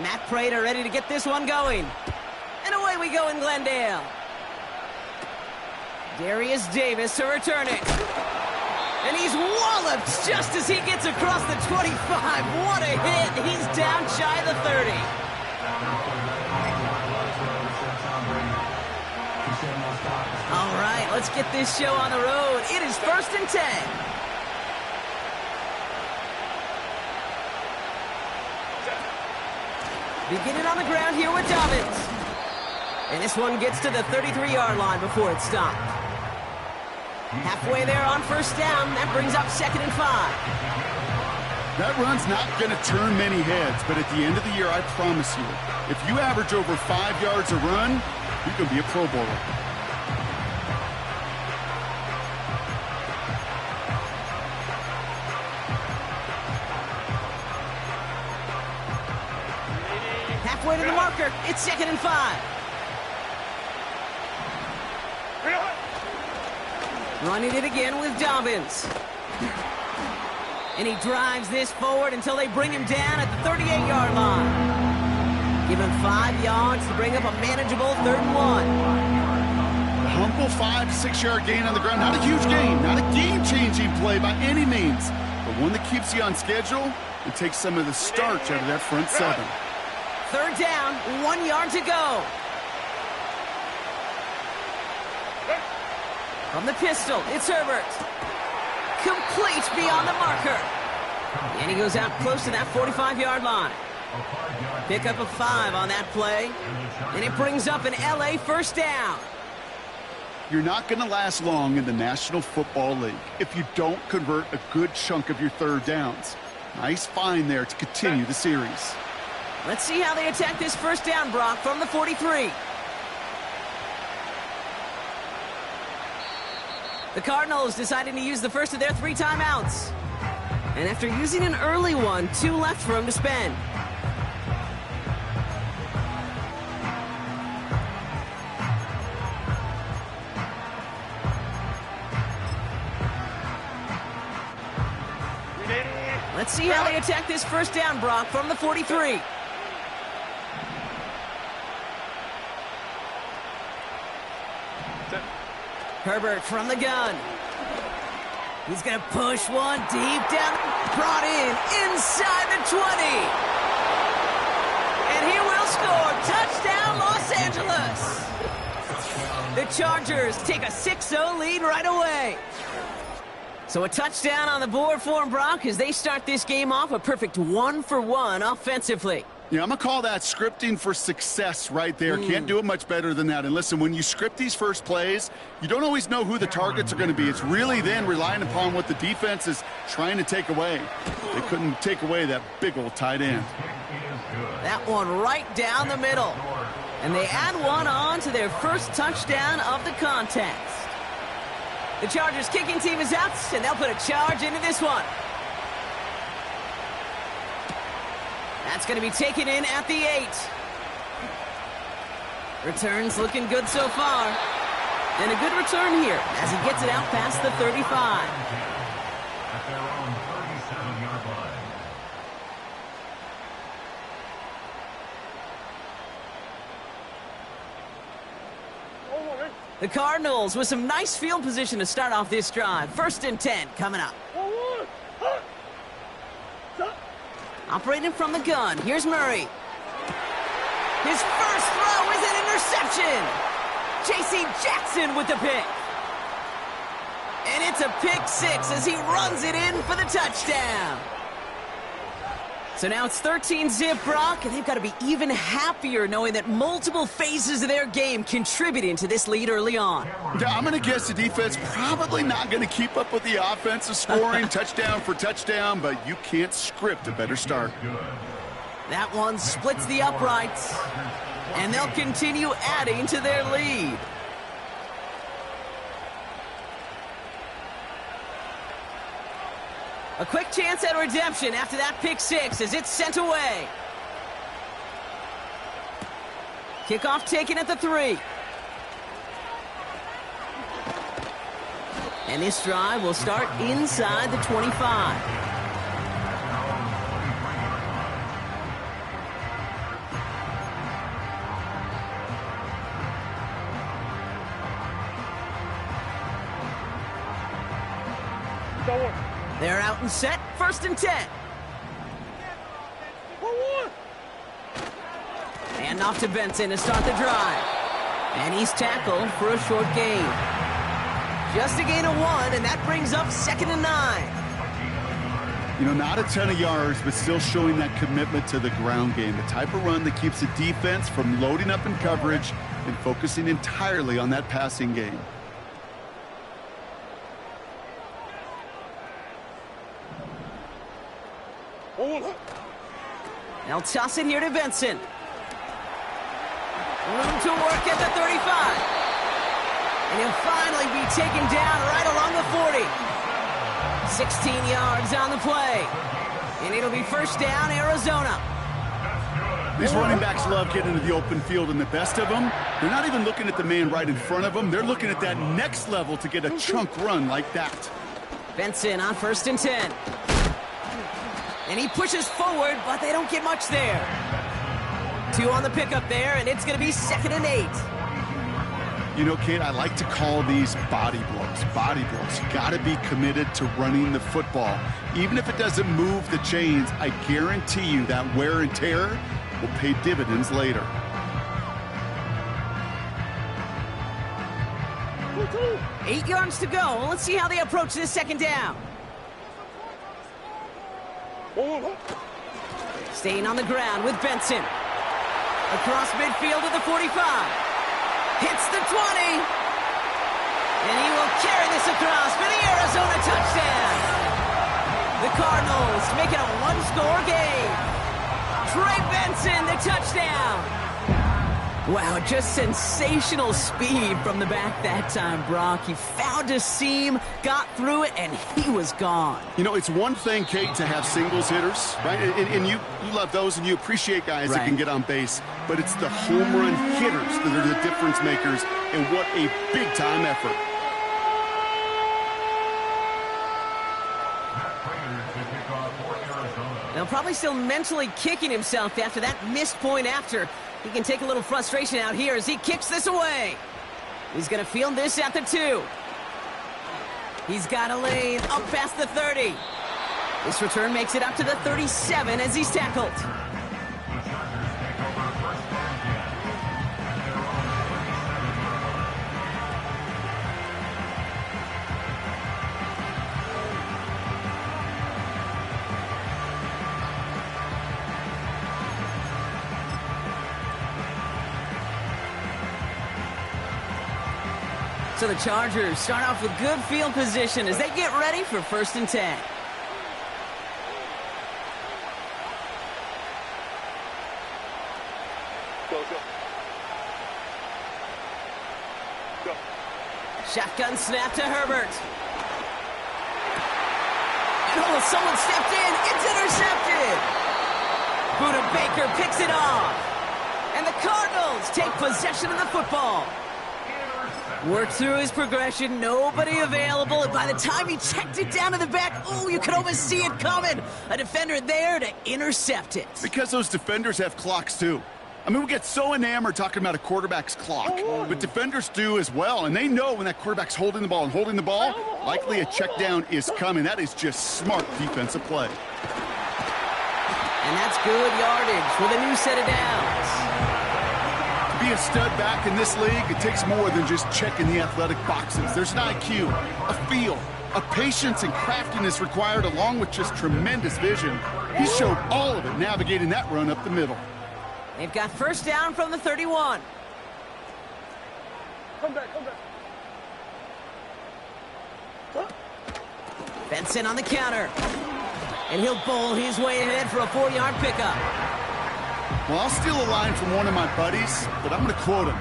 Matt Prater ready to get this one going. And away we go in Glendale. Darius Davis to return it. And he's walloped just as he gets across the 25. What a hit. He's down shy of the 30. All right, let's get this show on the road. It is 1st and 10. Beginning on the ground here with Dobbins. And this one gets to the 33-yard line before it's stopped. Halfway there on 1st down. That brings up 2nd and 5. That run's not going to turn many heads, but at the end of the year, I promise you, if you average over 5 yards a run, you can be a Pro Bowler. Halfway to the marker. It's 2nd and 5. Running it again with Dobbins. And he drives this forward until they bring him down at the 38-yard line. Give him 5 yards to bring up a manageable 3rd and 1. A humble 5 to 6 yard gain on the ground. Not a huge gain, not a game-changing play by any means, but one that keeps you on schedule and takes some of the starch out of that front 7. 3rd down, 1 yard to go. From the pistol, it's Herbert. Complete beyond the marker. And he goes out close to that 45-yard line. Pick up a 5 on that play. And it brings up an LA 1st down. You're not going to last long in the National Football League if you don't convert a good chunk of your 3rd downs. Nice find there to continue the series. Let's see how they attack this 1st down, Brock, from the 43. The Cardinals deciding to use the first of their 3 timeouts. And after using an early one, 2 left for him to spend. Let's see how they attack this 1st down, Brock, from the 43. Herbert from the gun. He's going to push one deep down. Brought in inside the 20. And he will score. Touchdown, Los Angeles. The Chargers take a 6-0 lead right away. So a touchdown on the board for them, Brock, as they start this game off a perfect 1-for-1 offensively. Yeah, I'm going to call that scripting for success right there. Can't do it much better than that. And listen, when you script these first plays, you don't always know who the targets are going to be. It's really then relying upon what the defense is trying to take away. They couldn't take away that big old tight end. That one right down the middle. And they add one on to their first touchdown of the contest. The Chargers kicking team is out, and they'll put a charge into this one. That's going to be taken in at the 8. Returns looking good so far. And a good return here as he gets it out past the 35. At their own 37-yard line. The Cardinals with some nice field position to start off this drive. 1st and 10 coming up. Operating from the gun, here's Murray. His first throw is an interception. J.C. Jackson with the pick. And it's a pick 6 as he runs it in for the touchdown. So now it's 13-zip, Brock, and they've got to be even happier knowing that multiple phases of their game contributing to this lead early on. Yeah, I'm going to guess the defense probably not going to keep up with the offensive scoring touchdown for touchdown, but you can't script a better start. That one splits the uprights, and they'll continue adding to their lead. A quick chance at redemption after that pick 6 as it's sent away. Kickoff taken at the 3. And this drive will start inside the 25. They're out and set, 1st and 10. And off to Benson to start the drive. And he's tackled for a short gain. Just a gain of 1, and that brings up 2nd and 9. You know, not a ton of yards, but still showing that commitment to the ground game. The type of run that keeps the defense from loading up in coverage and focusing entirely on that passing game. They'll toss it here to Benson. Room to work at the 35. And he'll finally be taken down right along the 40. 16 yards on the play. And it'll be 1st down, Arizona. These running backs love getting into the open field, and the best of them, they're not even looking at the man right in front of them. They're looking at that next level to get a chunk run like that. Benson on 1st and 10. And he pushes forward, but they don't get much there. 2 on the pickup there, and it's going to be 2nd and 8. You know, Kate, I like to call these body blows. Body blows. You got to be committed to running the football. Even if it doesn't move the chains, I guarantee you that wear and tear will pay dividends later. Eight yards to go. Let's see how they approach this 2nd down. Staying on the ground with Benson. Across midfield to the 45. Hits the 20. And he will carry this across for the Arizona touchdown. The Cardinals make it a 1-score game. Trey Benson, the touchdown. Wow, just sensational speed from the back that time, Brock. He found a seam, got through it, and he was gone. You know, it's one thing, Kate, to have singles hitters, right? And you love those, and you appreciate guys that can get on base. But it's the home run hitters that are the difference makers, and what a big-time effort. Now, probably still mentally kicking himself after that missed point after. He can take a little frustration out here as he kicks this away. He's going to field this at the 2. He's got a lane up past the 30. This return makes it up to the 37 as he's tackled. So the Chargers start off with good field position as they get ready for 1st and 10. Go. Shotgun snap to Herbert. Oh, someone stepped in. It's intercepted. Buda Baker picks it off. And the Cardinals take possession of the football. Worked through his progression, nobody available, and by the time he checked it down to the back, oh, you could almost see it coming. A defender there to intercept it. Because those defenders have clocks, too. I mean, we get so enamored talking about a quarterback's clock, but defenders do as well, and they know when that quarterback's holding the ball and holding the ball, likely a check down is coming. That is just smart defensive play. And that's good yardage with a new set of downs. To be a stud back in this league, it takes more than just checking the athletic boxes. There's an IQ, a feel, a patience and craftiness required along with just tremendous vision. He showed all of it navigating that run up the middle. They've got 1st down from the 31. Come back. Benson on the counter. And he'll bowl his way ahead for a 4-yard pickup. Well, I'll steal a line from one of my buddies, but I'm going to quote him.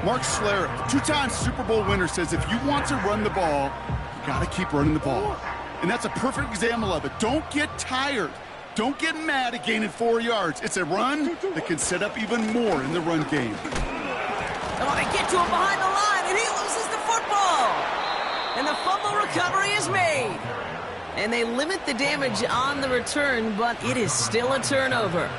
Mark Schlereth, 2-time Super Bowl winner, says if you want to run the ball, you got to keep running the ball. And that's a perfect example of it. Don't get tired. Don't get mad at gaining 4 yards. It's a run that can set up even more in the run game. Oh, they get to him behind the line, and he loses the football. And the fumble recovery is made. And they limit the damage on the return, but it is still a turnover.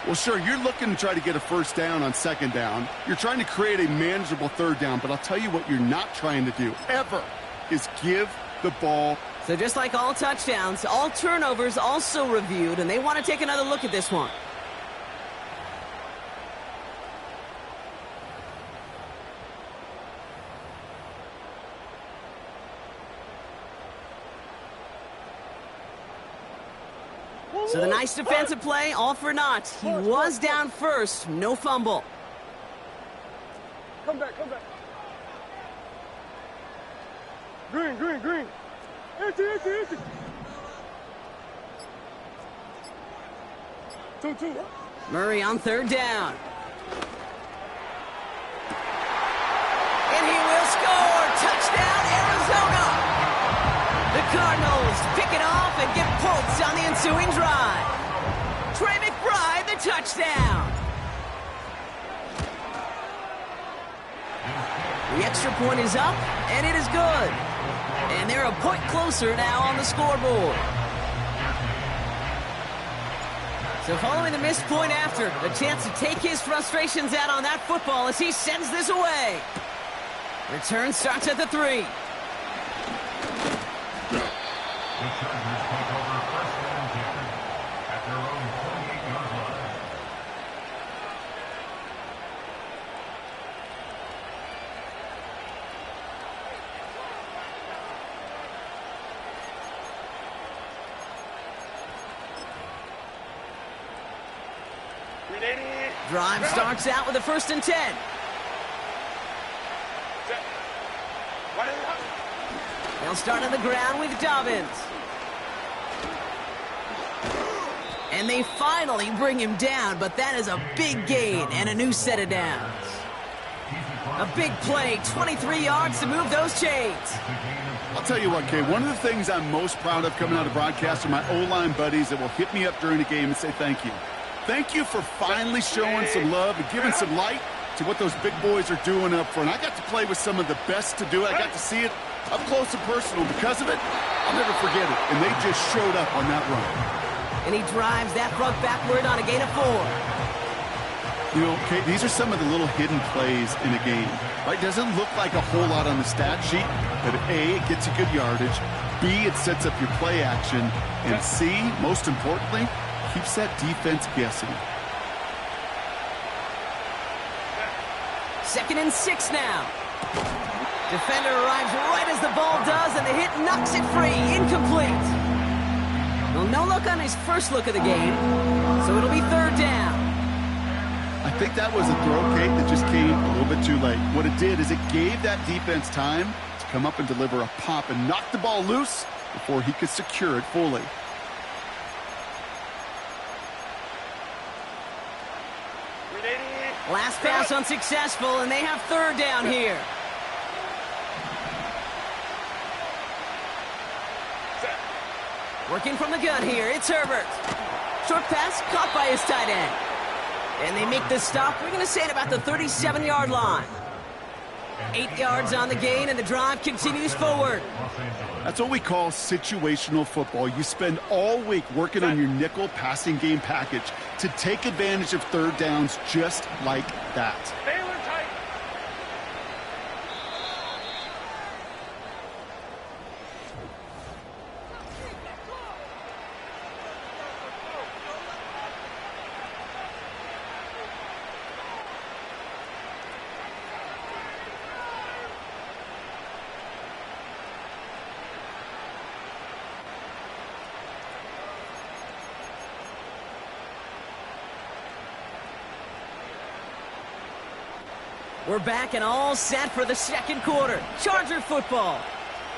Well, sure, you're looking to try to get a first down on second down. You're trying to create a manageable third down, but I'll tell you what you're not trying to do, ever, is give the ball. So just like all touchdowns, all turnovers also reviewed, and they want to take another look at this one. So the nice defensive play, all for naught. He was down first, no fumble. Come back. Green. Empty. 2. Murray on third down. And he will score. Touchdown, Arizona. The Cardinals pick it off and get points on the ensuing drive. Trey McBride, the touchdown. The extra point is up, and it is good. And they're a point closer now on the scoreboard. So following the missed point after, a chance to take his frustrations out on that football as he sends this away. Return starts at the 3. The Chargers take over first and 10 at their own 28-yard line. Drive starts out with a 1st and 10. They'll start on the ground with Dobbins. And they finally bring him down, but that is a big gain and a new set of downs. A big play, 23 yards to move those chains. I'll tell you what, Kay, one of the things I'm most proud of coming out of broadcast are my O-line buddies that will hit me up during the game and say thank you. Thank you for finally showing some love and giving some light to what those big boys are doing up front. I got to play with some of the best to do it. I got to see it up close and personal. Because of it, I'll never forget it. And they just showed up on that run. And he drives that front backward on a gain of 4. You know, Kate, these are some of the little hidden plays in a game, right? Doesn't look like a whole lot on the stat sheet, but A, it gets you good yardage, B, it sets up your play action, and C, most importantly, keeps that defense guessing. 2nd and 6 now. Defender arrives right as the ball does, and the hit knocks it free. Incomplete. Well, no look on his first look of the game, so it'll be 3rd down. I think that was a throw, Kate, that just came a little bit too late. What it did is it gave that defense time to come up and deliver a pop and knock the ball loose before he could secure it fully. Last pass unsuccessful, and they have 3rd down here. Working from the gun here, it's Herbert. Short pass caught by his tight end. And they make the stop, we're going to say at about the 37-yard line. 8 yards on the gain, and the drive continues forward. That's what we call situational football. You spend all week working on your nickel passing game package to take advantage of 3rd downs just like that. We're back and all set for the 2nd quarter. Charger football.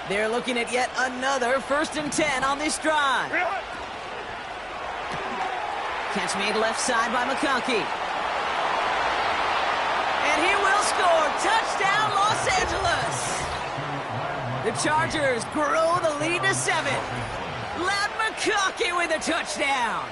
They're looking at yet another 1st and 10 on this drive. Catch made left side by McConkey. And he will score. Touchdown, Los Angeles. The Chargers grow the lead to 7. Ladd McConkey with a touchdown.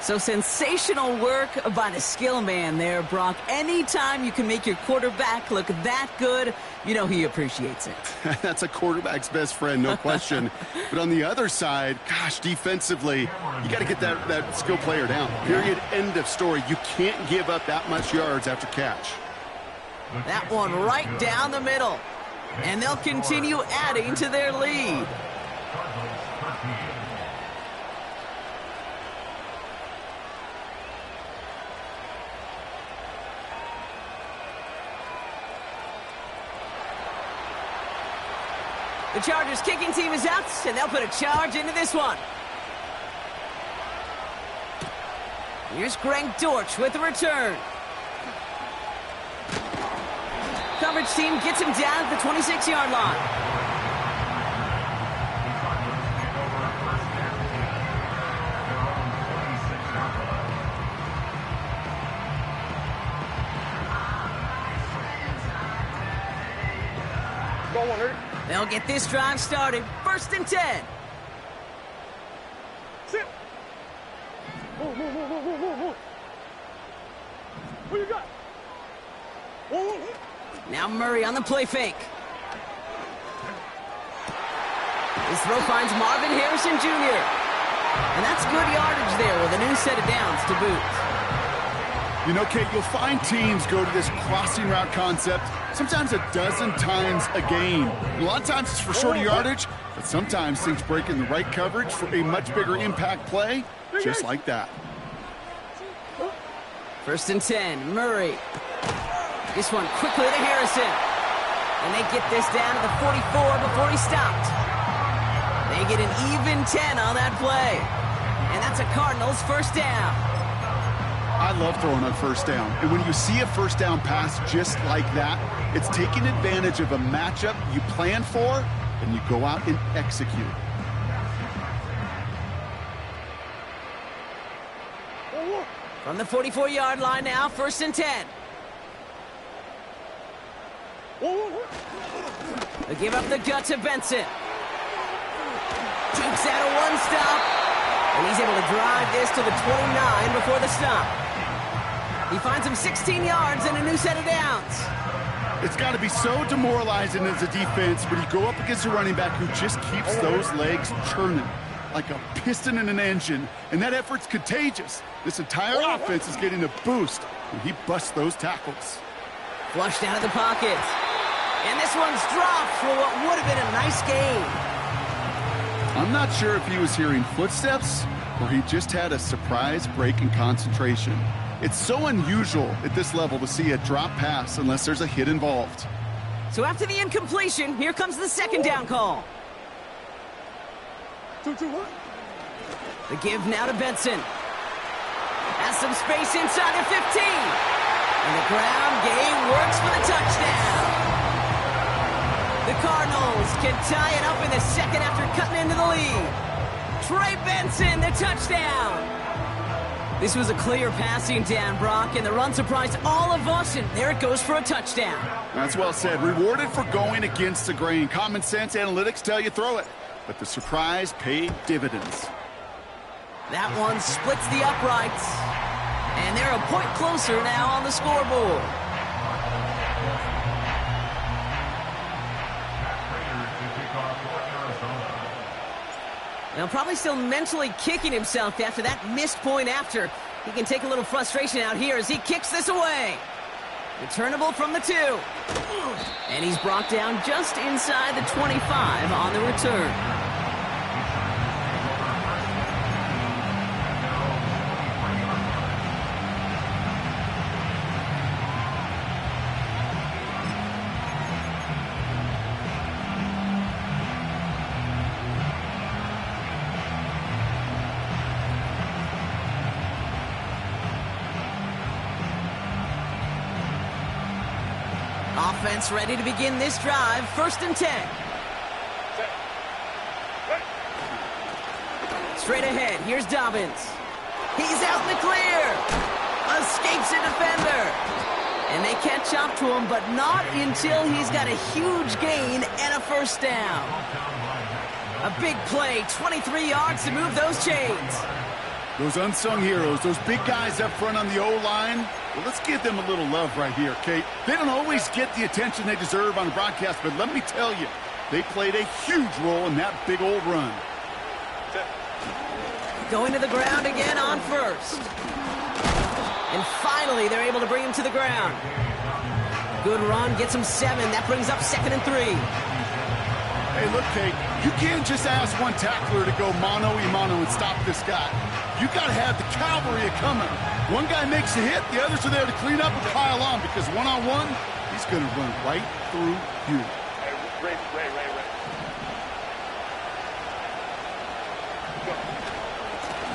So sensational work by the skill man there, Brock. Anytime you can make your quarterback look that good, You know he appreciates it. That's a quarterback's best friend, no question. But on the other side, gosh, defensively, you got to get that skill player down. Period, end of story. You can't give up that much yards after catch. That one right down the middle. And they'll continue adding to their lead. The Chargers kicking team is out, and they'll put a charge into this one. Here's Greg Dortch with the return. Coverage team gets him down at the 26-yard line. Go on, Eric. They'll get this drive started. 1st and 10. Sit. Move. What you got? Move. Now Murray on the play fake. His throw finds Marvin Harrison Jr. And that's good yardage there with a new set of downs to boot. You know, Kate, you'll find teams go to this crossing route concept sometimes a dozen times a game. A lot of times it's for shorter yardage, but sometimes things break in the right coverage for a much bigger impact play, just like that. 1st and 10, Murray. This one quickly to Harrison. And they get this down to the 44 before he stopped. They get an even 10 on that play. And that's a Cardinals 1st down. I love throwing on 1st down. And when you see a 1st down pass just like that, it's taking advantage of a matchup you plan for, and you go out and execute. From the 44-yard line now, 1st and 10. They give up the gut to Benson. Takes out a one-stop, and he's able to drive this to the 29 before the stop. He finds him 16 yards and a new set of downs. It's got to be so demoralizing as a defense when you go up against a running back who just keeps those legs churning like a piston in an engine, and that effort's contagious. This entire offense is getting a boost when he busts those tackles. Flushed out of the pocket. And this one's dropped for what would have been a nice game. I'm not sure if he was hearing footsteps or he just had a surprise break in concentration. It's so unusual at this level to see a drop pass unless there's a hit involved. So after the incompletion, here comes the 2nd down call. 2-2-1. The give now to Benson. Has some space inside the 15. And the ground game works for the touchdown. The Cardinals can tie it up in the 2nd after cutting into the lead. Trey Benson, the touchdown. This was a clear passing down, Brock, and the run surprised all of us, and there it goes for a touchdown. That's well said. Rewarded for going against the grain. Common sense analytics tell you throw it, but the surprise paid dividends. That one splits the uprights, and they're a point closer now on the scoreboard. Now, probably still mentally kicking himself after that missed point after. He can take a little frustration out here as he kicks this away. Returnable from the 2. And he's brought down just inside the 25 on the return. Offense ready to begin this drive. 1st and 10. Straight ahead. Here's Dobbins. He's out in the clear. Escapes a defender. And they catch up to him, but not until he's got a huge gain and a 1st down. A big play. 23 yards to move those chains. Those unsung heroes, those big guys up front on the O-line, Well, let's give them a little love right here, Kate. They don't always get the attention they deserve on the broadcast, but let me tell you, they played a huge role in that big old run. Going to the ground again on first. And finally, they're able to bring him to the ground. Good run, gets him 7. That brings up 2nd and 3. Hey, look, Kate, you can't just ask one tackler to go mano-a-mano and stop this guy. You got to have the cavalry coming. One guy makes a hit, the others are there to clean up and pile on, because one-on-one, he's going to run right through you. Ray.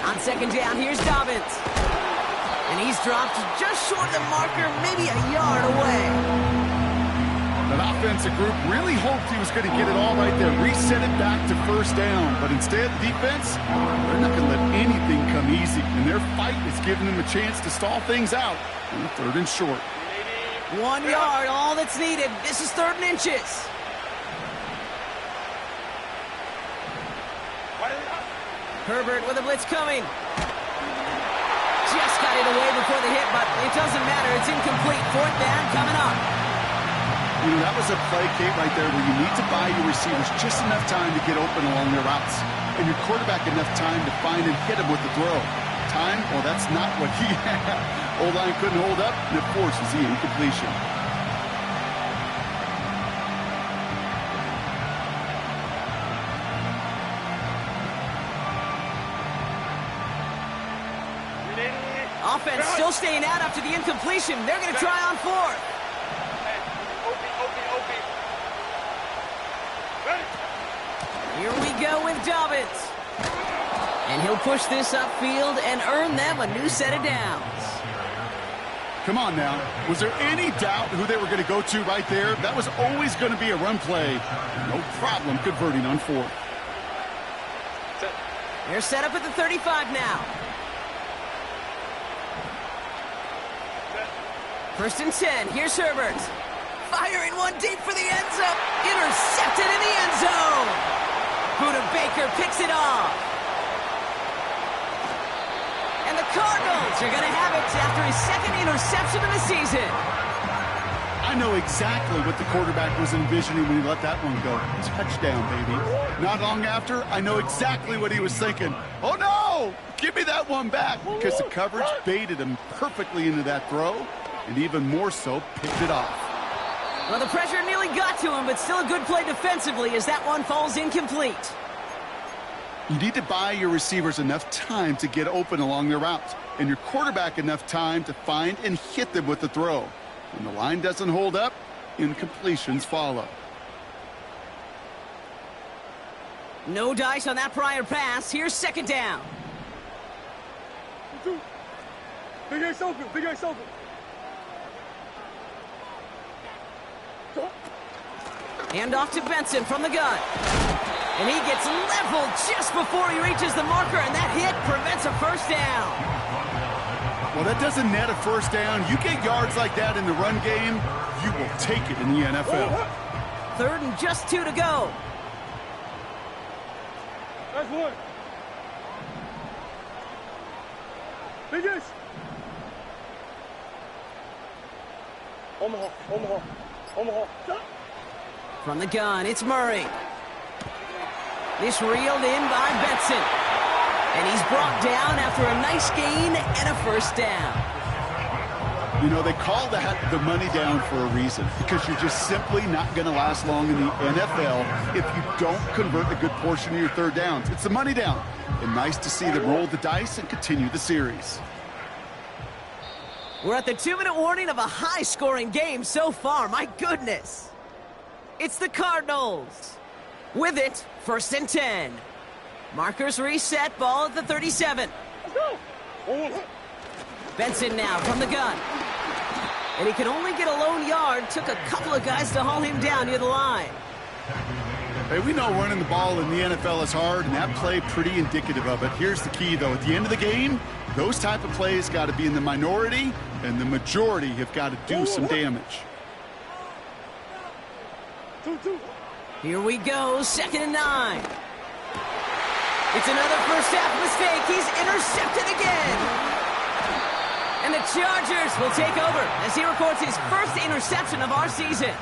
On 2nd down, here's Dobbins. And he's dropped just short of the marker, maybe a yard away. That offensive group really hoped he was going to get it all right there, reset it back to 1st down. But instead, defense, they're not going to let anything come easy. And their fight is giving them a chance to stall things out on 3rd and short. 1 yard, all that's needed. This is 3rd and inches. Herbert with a blitz coming. Just got it away before the hit, but it doesn't matter. It's incomplete. 4th down coming up. You know, that was a play, Kate, right there where you need to buy your receivers just enough time to get open along their routes, and your quarterback enough time to find and hit him with the throw. Time? Well, that's not what he had. O-line couldn't hold up, and it forces the incompletion. Offense still staying out after the incompletion. They're going to try on 4th. Here we go with Dobbins. And he'll push this upfield and earn them a new set of downs. Come on now. Was there any doubt who they were going to go to right there? That was always going to be a run play. No problem converting on 4th. They're set up at the 35 now. 1st and 10. Here's Herbert. Firing one deep for the end zone. Intercepted in the end zone. Buda Baker picks it off. And the Cardinals are going to have it after his 2nd interception of the season. I know exactly what the quarterback was envisioning when he let that one go. Touchdown, baby. Not long after, I know exactly what he was thinking. Oh, no! Give me that one back, because the coverage baited him perfectly into that throw, and even more so, picked it off. Well, the pressure nearly got to him, but still a good play defensively as that one falls incomplete. You need to buy your receivers enough time to get open along their routes, and your quarterback enough time to find and hit them with the throw. When the line doesn't hold up, incompletions follow. No dice on that prior pass. Here's 2nd down. Big Ace open. Hand off to Benson from the gun. And he gets leveled just before he reaches the marker, and that hit prevents a 1st down. Well, that doesn't net a 1st down. You get yards like that in the run game, you will take it in the NFL. 3rd and just 2 to go. That's one. Big Ace. Omaha. Stop. From the gun, it's Murray. This reeled in by Benson. And he's brought down after a nice gain and a 1st down. You know, they call that the money down for a reason, because you're just simply not going to last long in the NFL if you don't convert a good portion of your 3rd downs. It's the money down. And nice to see them roll the dice and continue the series. We're at the 2-minute warning of a high-scoring game so far. My goodness. It's the Cardinals. With it, 1st and 10. Markers reset, ball at the 37. Let's go. Benson now from the gun. And he can only get a lone yard. Took a couple of guys to haul him down near the line. Hey, we know running the ball in the NFL is hard, and that play pretty indicative of it. Here's the key, though. At the end of the game, those type of plays got to be in the minority, and the majority have got to do some damage. Here we go, 2nd and 9. It's another 1st half mistake. He's intercepted again. And the Chargers will take over as he records his first interception of our season.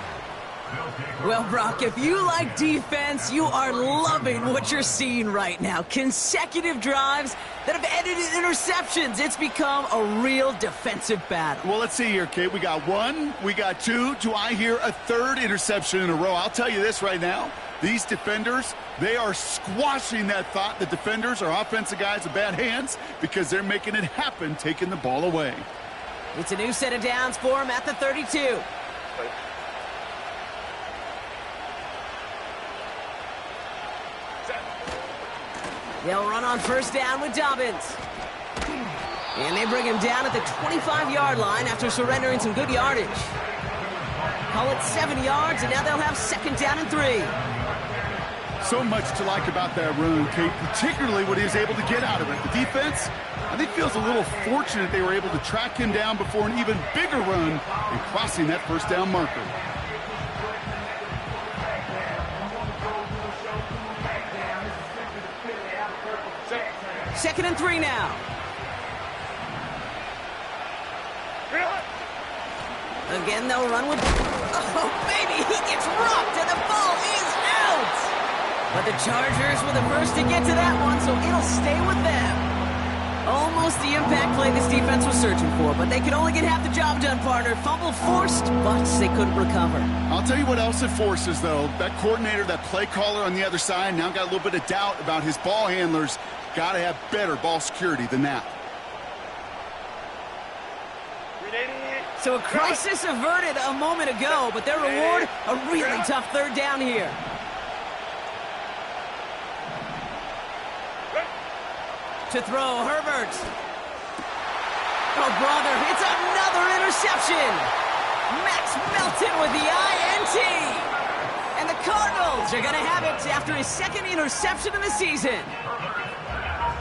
Well, Brock, if you like defense, you are loving what you're seeing right now. Consecutive drives that have ended in interceptions. It's become a real defensive battle. Well, let's see here, Kate. We got one, we got two. Do I hear a third interception in a row? I'll tell you this right now. These defenders, they are squashing that thought that defenders are offensive guys with bad hands because they're making it happen, taking the ball away. It's a new set of downs for him at the 32. They'll run on first down with Dobbins. And they bring him down at the 25-yard line after surrendering some good yardage. Call it 7 yards, and now they'll have second down and 3. So much to like about that run, Kate, particularly what he was able to get out of it. The defense, I think, feels a little fortunate they were able to track him down before an even bigger run and crossing that first down marker. Second and 3 now. Again, they'll run with... Oh, baby, he gets rocked, and the ball is out! But the Chargers were the first to get to that one, so it'll stay with them. Almost the impact play this defense was searching for, but they could only get half the job done, partner. Fumble forced, but they couldn't recover. I'll tell you what else it forces, though. That coordinator, that play caller on the other side, now got a little bit of doubt about his ball handlers. Got to have better ball security than that. So a crisis averted a moment ago, but their reward, a really tough third down here. To throw, Herbert. Oh, brother, it's another interception. Max Melton with the INT. And the Cardinals are going to have it after his second interception of the season.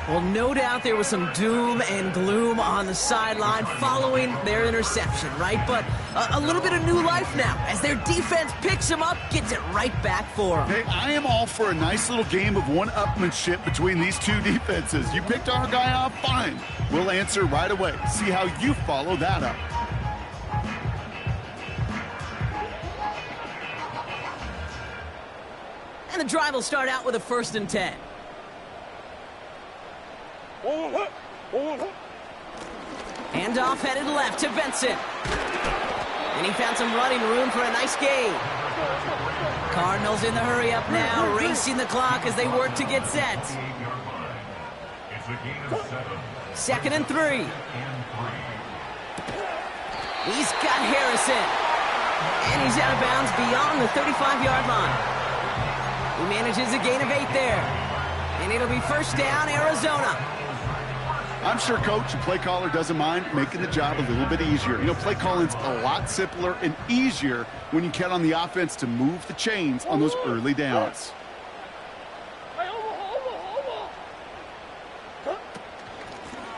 Well, no doubt there was some doom and gloom on the sideline following their interception, right? But a little bit of new life now as their defense picks him up, gets it right back for them. Hey, I am all for a nice little game of one-upmanship between these two defenses. You picked our guy off, fine. We'll answer right away. See how you follow that up. And the drive will start out with a 1st and 10. Handoff headed left to Benson. And he found some running room for a nice gain. Cardinals in the hurry up now, racing the clock as they work to get set. Second and 3. He's got Harrison. And he's out of bounds beyond the 35-yard line. He manages a gain of 8 there. And it'll be first down, Arizona. I'm sure Coach and play caller doesn't mind making the job a little bit easier. You know, play calling's a lot simpler and easier when you count on the offense to move the chains on those early downs.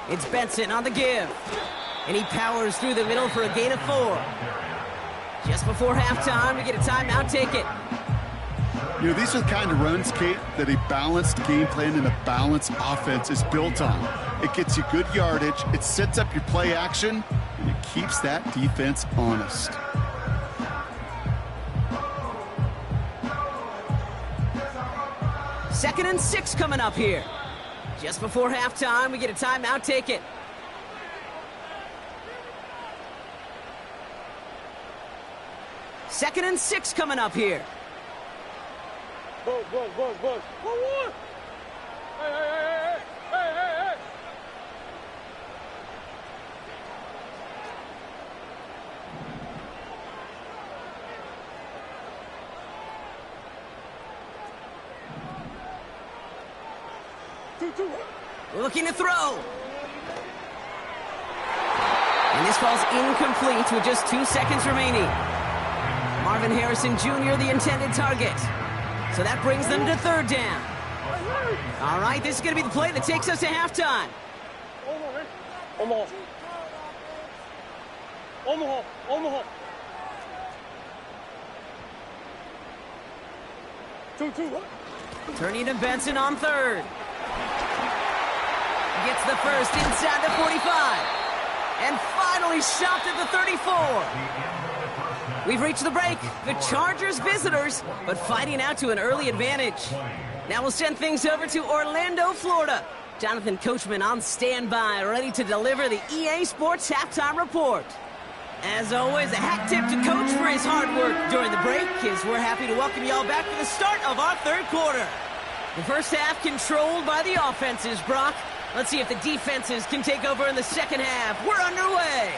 It's Benson on the give. And he powers through the middle for a gain of 4. Just before halftime, we get a timeout, take it. You know, these are the kind of runs, Kate, that a balanced game plan and a balanced offense is built on. It gets you good yardage, it sets up your play action, and it keeps that defense honest. Second and 6 coming up here. Just before halftime, we get a timeout, take it. Second and 6 coming up here. Buzz. One. Hey. 2. Looking to throw. And this ball's incomplete with just 2 seconds remaining. Marvin Harrison Jr., the intended target. So that brings them to third down. All right, this is going to be the play that takes us to halftime. Omaha. 2. Turning to Benson on third. Gets the first inside the 45. And finally stopped at the 34. We've reached the break. The Chargers visitors, but fighting out to an early advantage. Now we'll send things over to Orlando, Florida. Jonathan Coachman on standby, ready to deliver the EA Sports Halftime Report. As always, a hat tip to Coach for his hard work during the break, as we're happy to welcome y'all back for the start of our third quarter. The first half controlled by the offenses, Brock. Let's see if the defenses can take over in the second half. We're underway.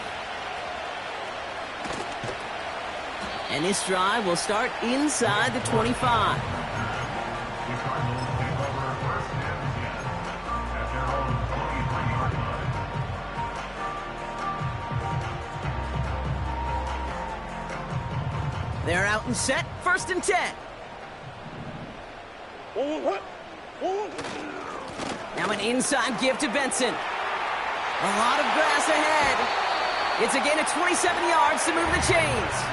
And this drive will start inside the 25. They're out and set, 1st and 10. Now an inside give to Benson. A lot of grass ahead. It's a gain of 27 yards to move the chains.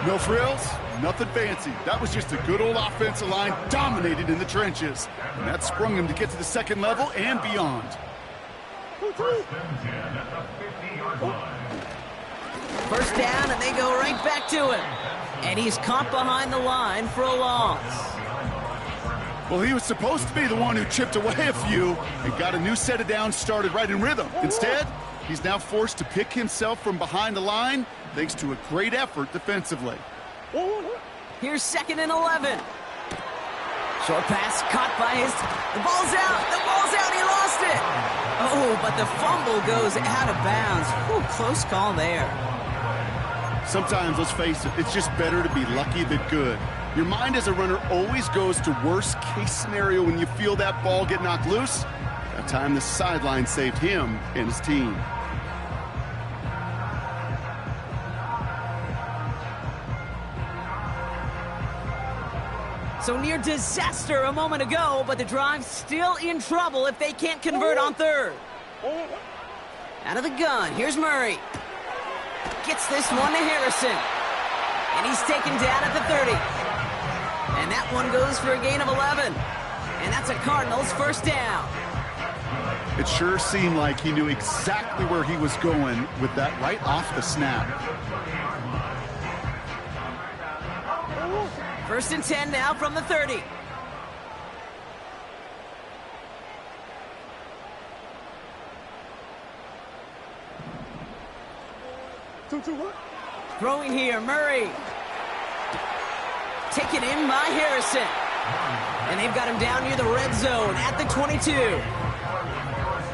No frills, nothing fancy. That was just a good old offensive line dominated in the trenches. And that sprung him to get to the second level and beyond. First down, and they go right back to him. And he's caught behind the line for a loss. Well, he was supposed to be the one who chipped away a few and got a new set of downs started right in rhythm. Instead, he's now forced to pick himself from behind the line thanks to a great effort defensively. Here's 2nd and 11. Short pass caught by his... The ball's out! The ball's out! He lost it! Oh, but the fumble goes out of bounds. Ooh, close call there. Sometimes, let's face it, it's just better to be lucky than good. Your mind as a runner always goes to worst case scenario when you feel that ball get knocked loose. That time the sideline saved him and his team. So near disaster a moment ago, but the drive's still in trouble if they can't convert on 3rd. Out of the gun, here's Murray. Gets this one to Harrison. And he's taken down at the 30. And that one goes for a gain of 11. And that's a Cardinals first down. It sure seemed like he knew exactly where he was going with that right off the snap. 1st and 10 now from the 30. Throwing here, Murray. Taken in by Harrison. And they've got him down near the red zone at the 22.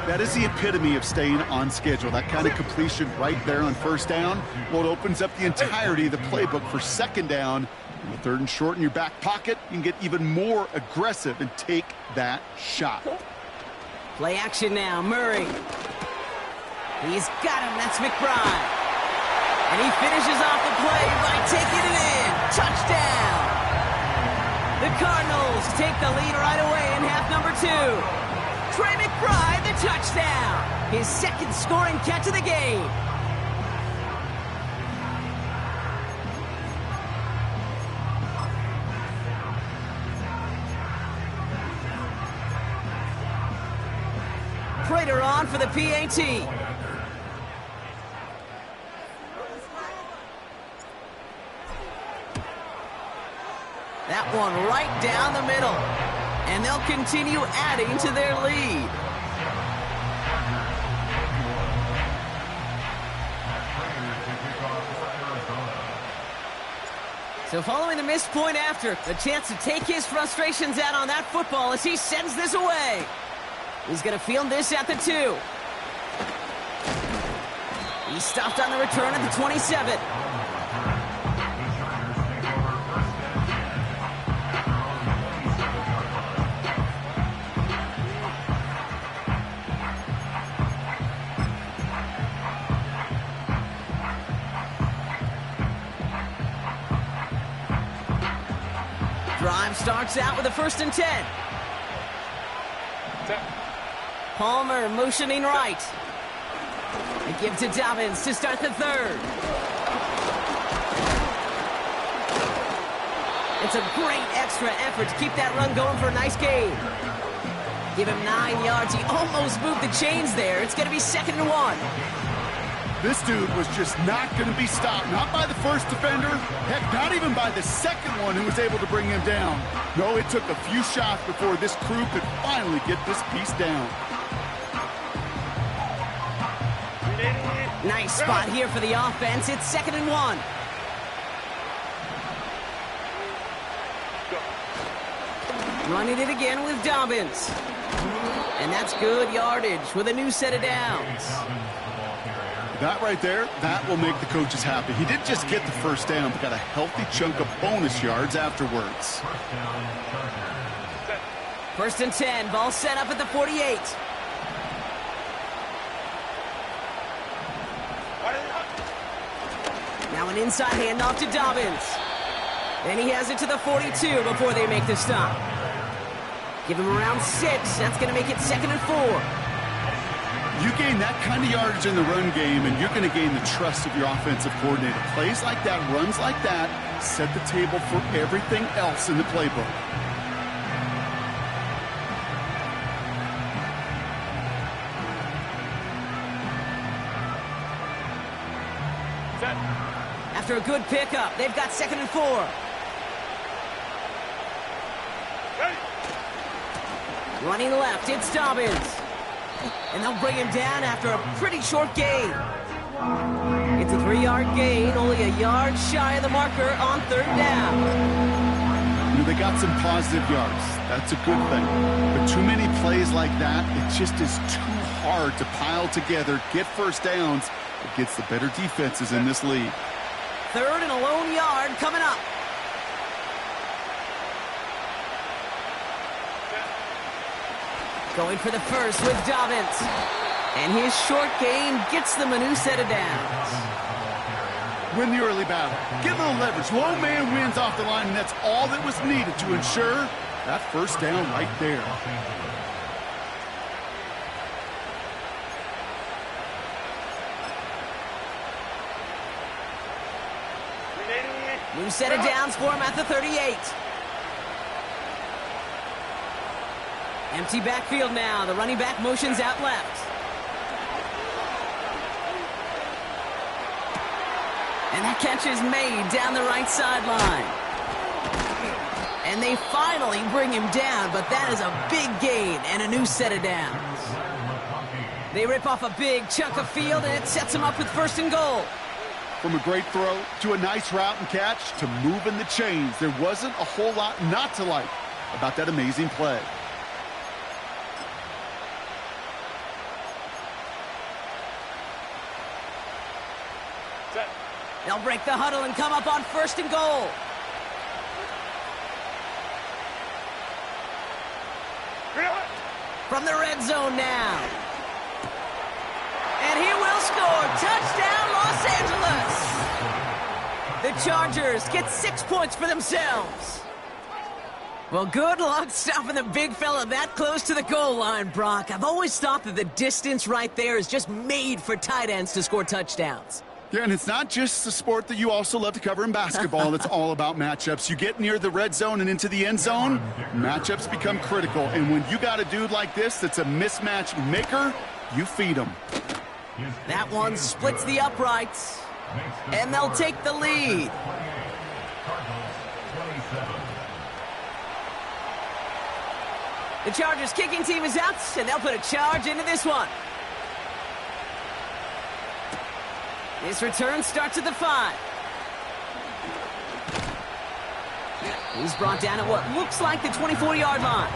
That is the epitome of staying on schedule. That kind of completion right there on 1st down. Well, it opens up the entirety of the playbook for 2nd down. With 3rd and short in your back pocket, you can get even more aggressive and take that shot. Play action now, Murray. He's got him, that's McBride. And he finishes off the play by taking it in. Touchdown! The Cardinals take the lead right away in half number 2. Trey McBride, the touchdown! His 2nd scoring catch of the game. Prater on for the PAT. That one right down the middle. And they'll continue adding to their lead. So following the missed point after, a chance to take his frustrations out on that football as he sends this away. He's going to field this at the 2. He stopped on the return at the 27. Drive starts out with a 1st and 10. Palmer motioning right. They give to Dobbins to start the 3rd. It's a great extra effort to keep that run going for a nice gain. Give him 9 yards. He almost moved the chains there. It's going to be 2nd and 1. This dude was just not going to be stopped. Not by the first defender. Heck, not even by the second one who was able to bring him down. No, it took a few shots before this crew could finally get this piece down. Nice spot here for the offense. It's 2nd and 1. Running it again with Dobbins. And that's good yardage with a new set of downs. That right there, that will make the coaches happy. He didn't just get the first down, but got a healthy chunk of bonus yards afterwards. 1st and 10. Ball set up at the 48. Now an inside handoff to Dobbins. Then he has it to the 42 before they make the stop. Give him around 6. That's going to make it 2nd and 4. You gain that kind of yardage in the run game, and you're going to gain the trust of your offensive coordinator. Plays like that, runs like that, set the table for everything else in the playbook. After a good pickup, they've got 2nd and 4. Running left, it's Dobbins. And they'll bring him down after a pretty short gain. It's a 3-yard gain, only a yard shy of the marker on 3rd down. You know, they got some positive yards. That's a good thing. But too many plays like that, it just is too hard to pile together, get first downs against the better defenses in this league. 3rd and a lone yard coming up. Going for the first with Dobbins. And his short gain gets them a new set of downs. Win the early battle. Get a little leverage. Low man wins off the line, and that's all that was needed to ensure that first down right there. New set of downs for him at the 38. Empty backfield now. The running back motions out left. And that catch is made down the right sideline. And they finally bring him down, but that is a big gain and a new set of downs. They rip off a big chunk of field, and it sets them up with 1st and goal. From a great throw to a nice route and catch to moving the chains, there wasn't a whole lot not to like about that amazing play. They'll break the huddle and come up on 1st and goal. From the red zone now. And he will score. Touchdown, Los Angeles. The Chargers get 6 points for themselves. Well, good luck stopping the big fella that close to the goal line, Brock. I've always thought that the distance right there is just made for tight ends to score touchdowns. Yeah, and it's not just the sport that you also love to cover in basketball. It's all about matchups. You get near the red zone and into the end zone, matchups become critical. And when you got a dude like this that's a mismatch maker, you feed him. That one splits the uprights, and they'll take the lead. The Chargers kicking team is out, and they'll put a charge into this one. This return starts at the 5. He's brought down at what looks like the 24-yard line.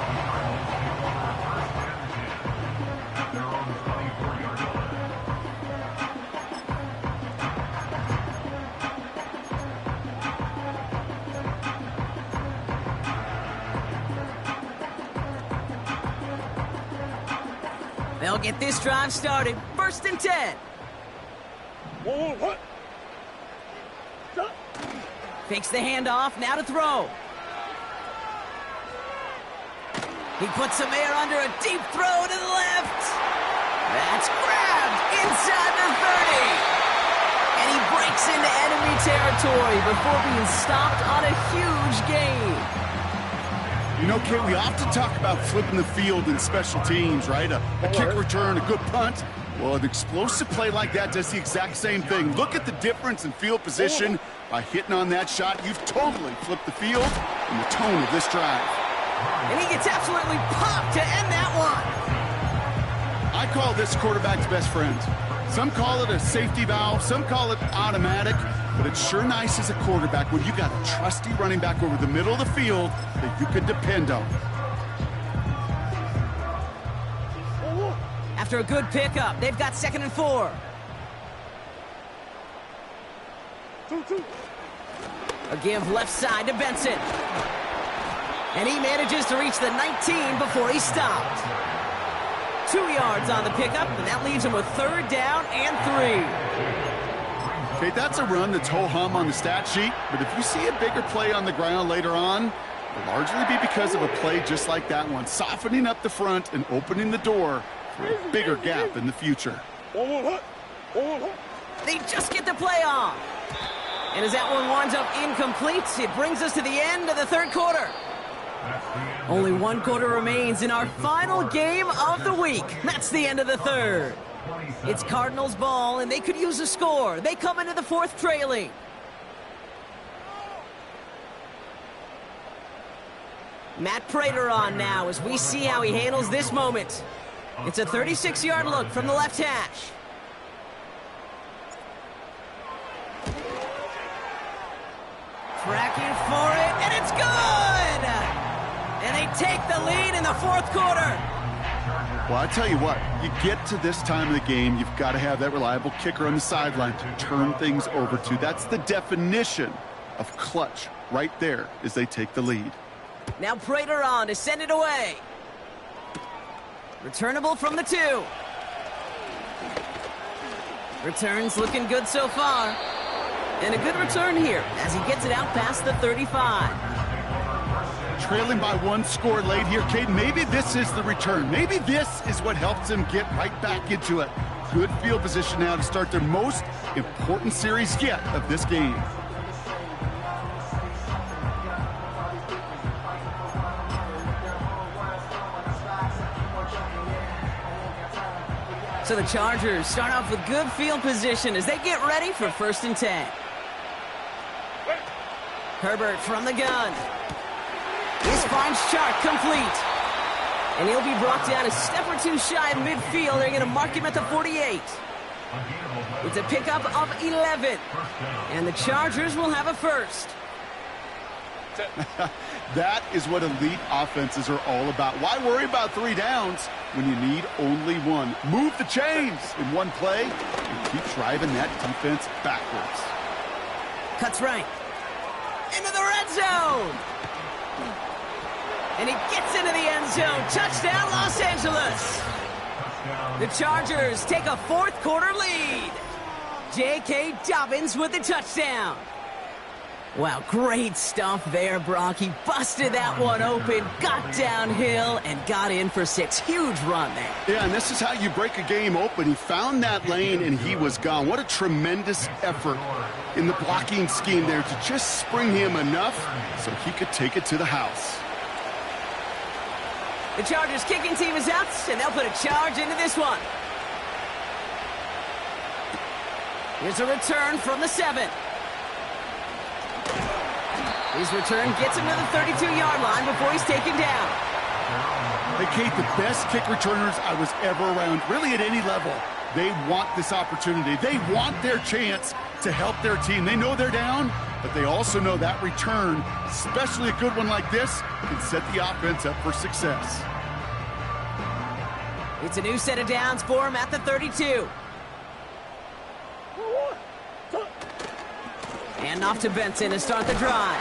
They'll get this drive started. 1st and 10. What? Fakes the handoff, now to throw. He puts some air under a deep throw to the left. That's grabbed inside the 30. And he breaks into enemy territory before being stopped on a huge gain. You know, Kate, we often talk about flipping the field in special teams, right? A kick return, a good punt. Well, an explosive play like that does the exact same thing. Look at the difference in field position. By hitting on that shot, you've totally flipped the field and the tone of this drive. And he gets absolutely popped to end that one. I call this quarterback's best friend. Some call it a safety valve, some call it automatic, but it's sure nice as a quarterback when you got a trusty running back over the middle of the field that you can depend on. After a good pickup, they've got 2nd and 4. 2-2. A give left side to Benson. And he manages to reach the 19 before he stopped. 2 yards on the pickup, and that leaves him with 3rd down and 3. Okay, that's a run that's ho-hum on the stat sheet, but if you see a bigger play on the ground later on, it'll largely be because of a play just like that one, softening up the front and opening the door for a bigger gap in the future. 1-1 hut. 1-1 hut. They just get the play off. And as that one winds up incomplete, it brings us to the end of the 3rd quarter. Only 1 quarter remains in our final game of the week. That's the end of the 3rd. It's Cardinals ball, and they could use a score. They come into the 4th trailing. Matt Prater on now as we see how he handles this moment. It's a 36-yard look from the left hash. Tracking for it, and it's good! And they take the lead in the 4th quarter. Well, I tell you what, you get to this time of the game, you've got to have that reliable kicker on the sideline to turn things over to. That's the definition of clutch right there as they take the lead. Now Prater on to send it away. Returnable from the 2. Returns looking good so far. And a good return here as he gets it out past the 35. Trailing by 1 score late here, Cade. Maybe this is the return. Maybe this is what helps them get right back into it. Good field position now to start their most important series yet of this game. So the Chargers start off with good field position as they get ready for 1st and 10. Herbert from the gun. This finds Chark complete. And he'll be brought down a step or 2 shy of midfield. They're going to mark him at the 48. It's a pickup of 11. And the Chargers will have a 1st. That is what elite offenses are all about. Why worry about 3 downs when you need only 1? Move the chains in 1 play and keep driving that defense backwards. Cuts right. Into the red zone. And he gets into the end zone. Touchdown, Los Angeles. The Chargers take a 4th quarter lead. J.K. Dobbins with the touchdown. Wow, great stuff there, Brock. He busted that one open, got downhill, and got in for 6. Huge run there. Yeah, and this is how you break a game open. He found that lane, and he was gone. What a tremendous effort in the blocking scheme there to just spring him enough so he could take it to the house. The Chargers kicking team is out, and they'll put a charge into this one. Here's a return from the 7. His return gets him to the 32-yard line before he's taken down. Hey, Kate, the best kick returners I was ever around, really at any level, they want this opportunity. They want their chance to help their team. They know they're down, but they also know that return, especially a good one like this, can set the offense up for success. It's a new set of downs for him at the 32. And off to Benson to start the drive.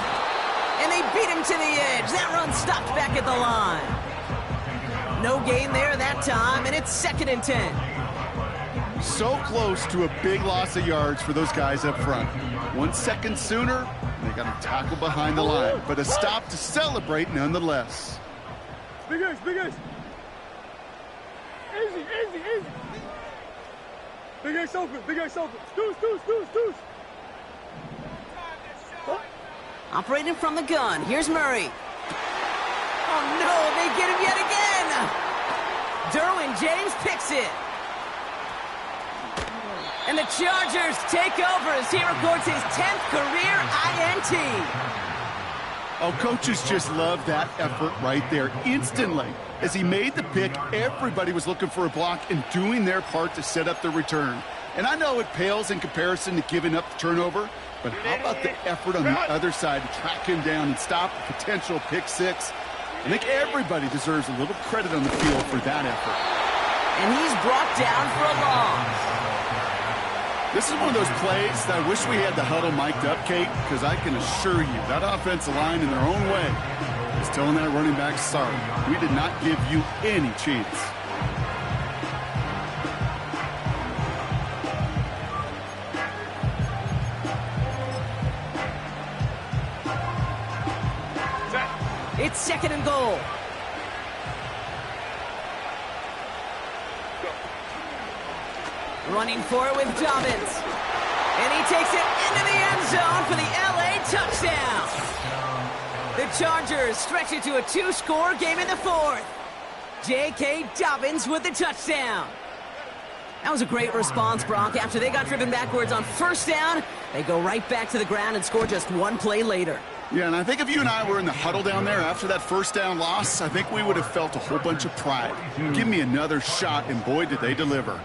And they beat him to the edge. That run stopped back at the line. No gain there that time, and it's 2nd and 10. So close to a big loss of yards for those guys up front. 1 second sooner, they got to tackle behind the line. But a stop to celebrate nonetheless. Big ace, big ace. Easy, easy, easy. Big ace open, big ace open. Deuce, deuce, deuce, deuce. Operating from the gun, here's Murray. Oh no, they get him yet again! Derwin James picks it. And the Chargers take over as he records his 10th career INT. Oh, coaches just love that effort right there. Instantly, as he made the pick, everybody was looking for a block and doing their part to set up the return. And I know it pales in comparison to giving up the turnover, but how about the effort on the other side to track him down and stop a potential pick six? I think everybody deserves a little credit on the field for that effort. And he's brought down for a loss. This is one of those plays that I wish we had the huddle mic'd up, Kate, because I can assure you that offensive line in their own way is telling that running back, sorry, we did not give you any chance. It's second and goal. Running for it with Dobbins. And he takes it into the end zone for the LA touchdown. The Chargers stretch it to a 2-score game in the fourth. J.K. Dobbins with the touchdown. That was a great response, Brock. After they got driven backwards on first down, they go right back to the ground and score just one play later. Yeah, and I think if you and I were in the huddle down there after that first down loss, I think we would have felt a whole bunch of pride. Give me another shot, and boy, did they deliver.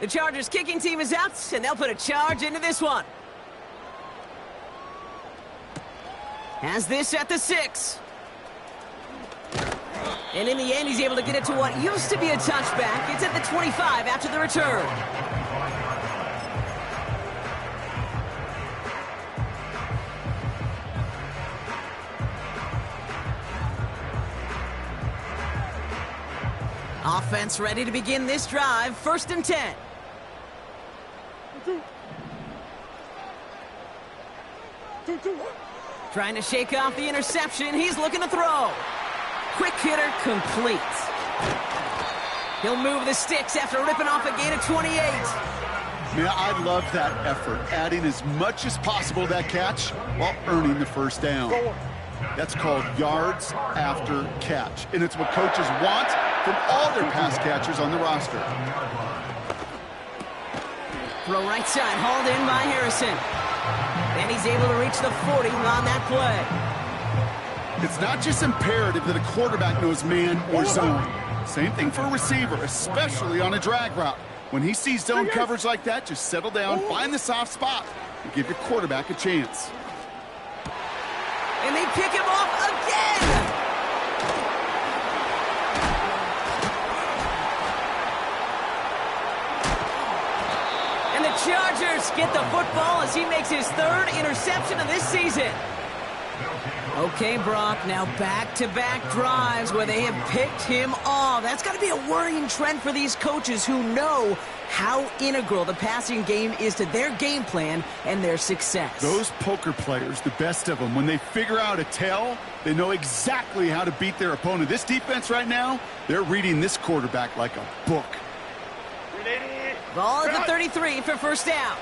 The Chargers kicking team is out, and they'll put a charge into this one. Has this at the 6. And in the end, he's able to get it to what used to be a touchback. It's at the 25 after the return. Offense ready to begin this drive. 1st and 10. Trying to shake off the interception. He's looking to throw. Quick hitter complete. He'll move the sticks after ripping off a gain of 28. Man, I love that effort, adding as much as possible to that catch while earning the first down. That's called yards after catch, and it's what coaches want from all their pass catchers on the roster. Throw right side, hauled in by Harrison. And he's able to reach the 40 on that play. It's not just imperative that a quarterback knows man or zone. Same thing for a receiver, especially on a drag route. When he sees zone coverage like that, just settle down, find the soft spot, and give your quarterback a chance. And they pick him off again! And the Chargers get the football as he makes his 3rd interception of this season. Okay, Brock, now back-to-back drives where they have picked him off. That's got to be a worrying trend for these coaches who know how integral the passing game is to their game plan and their success. Those poker players, the best of them, when they figure out a tell, they know exactly how to beat their opponent. This defense right now, they're reading this quarterback like a book. Ball at the 33 for first down.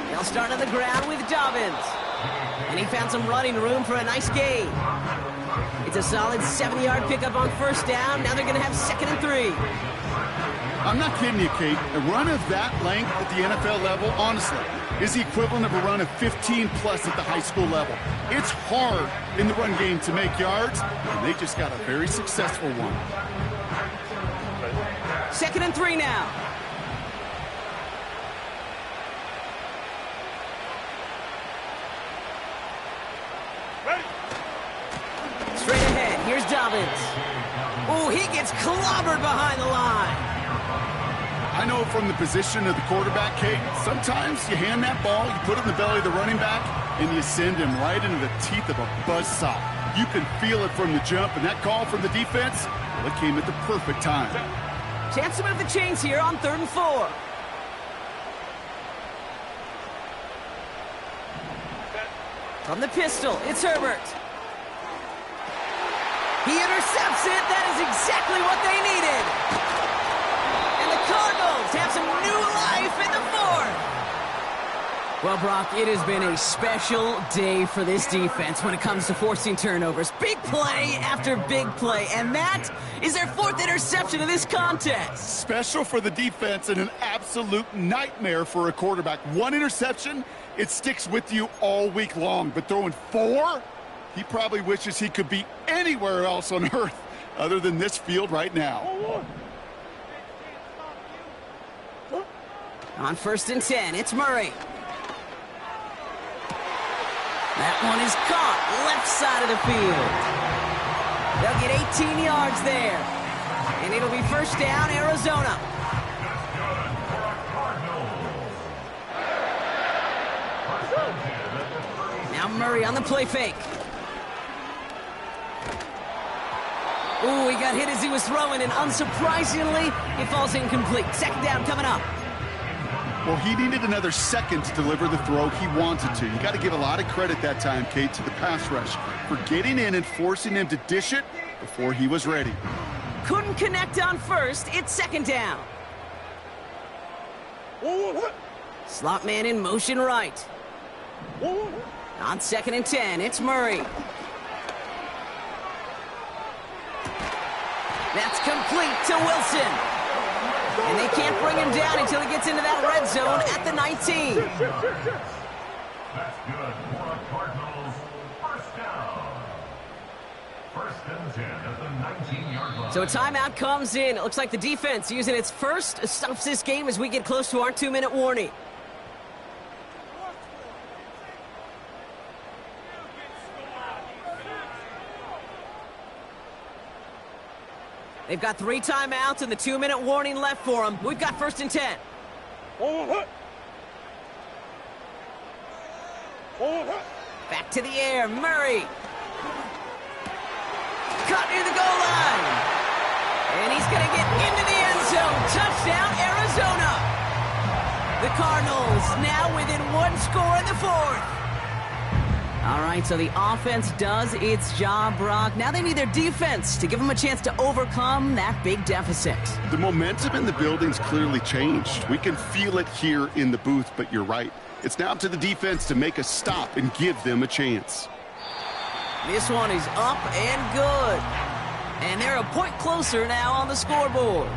They'll start on the ground with Dobbins. And he found some running room for a nice gain. It's a solid 7-yard pickup on first down. Now they're going to have 2nd and 3. I'm not kidding you, Kate. A run of that length at the NFL level, honestly, is the equivalent of a run of 15-plus at the high school level. It's hard in the run game to make yards, and they just got a very successful one. 2nd and 3 now. Straight ahead, here's Dobbins. Oh, he gets clobbered behind the line. I know from the position of the quarterback, Kate, sometimes you hand that ball, you put it in the belly of the running back, and you send him right into the teeth of a buzzsaw. You can feel it from the jump, and that call from the defense, well, it came at the perfect time. Chance to move the chains here on 3rd and 4. From the pistol, it's Herbert. He intercepts it. That is exactly what they needed. And the Cardinals have some new life in the fourth. Well, Brock, it has been a special day for this defense when it comes to forcing turnovers. Big play after big play, and that is their fourth interception of this contest. Special for the defense and an absolute nightmare for a quarterback. One interception, it sticks with you all week long, but throwing 4, he probably wishes he could be anywhere else on earth other than this field right now. On 1st and 10, it's Murray. That one is caught, left side of the field. They'll get 18 yards there. And it'll be first down, Arizona. Now Murray on the play fake. Ooh, he got hit as he was throwing, and unsurprisingly, it falls incomplete. Second down coming up. Well, he needed another second to deliver the throw he wanted to. You got to give a lot of credit that time, Kate, to the pass rush for getting in and forcing him to dish it before he was ready. Couldn't connect on first. It's second down. Slot man in motion right. On 2nd and 10, it's Murray. That's complete to Wilson. And they can't bring him down until he gets into that red zone at the 19. That's good for the Cardinals. First down. 1st and 10 at the 19-yard line. So a timeout comes in. It looks like the defense using its first stops this game as we get close to our 2-minute warning. They've got 3 timeouts and the 2-minute warning left for them. We've got 1st and 10. Back to the air, Murray. Caught near the goal line. And he's going to get into the end zone. Touchdown, Arizona. The Cardinals now within 1 score in the 4th. All right, so the offense does its job, Brock. Now they need their defense to give them a chance to overcome that big deficit. The momentum in the building's clearly changed. We can feel it here in the booth, but you're right. It's now up to the defense to make a stop and give them a chance. This one is up and good. And they're a point closer now on the scoreboard.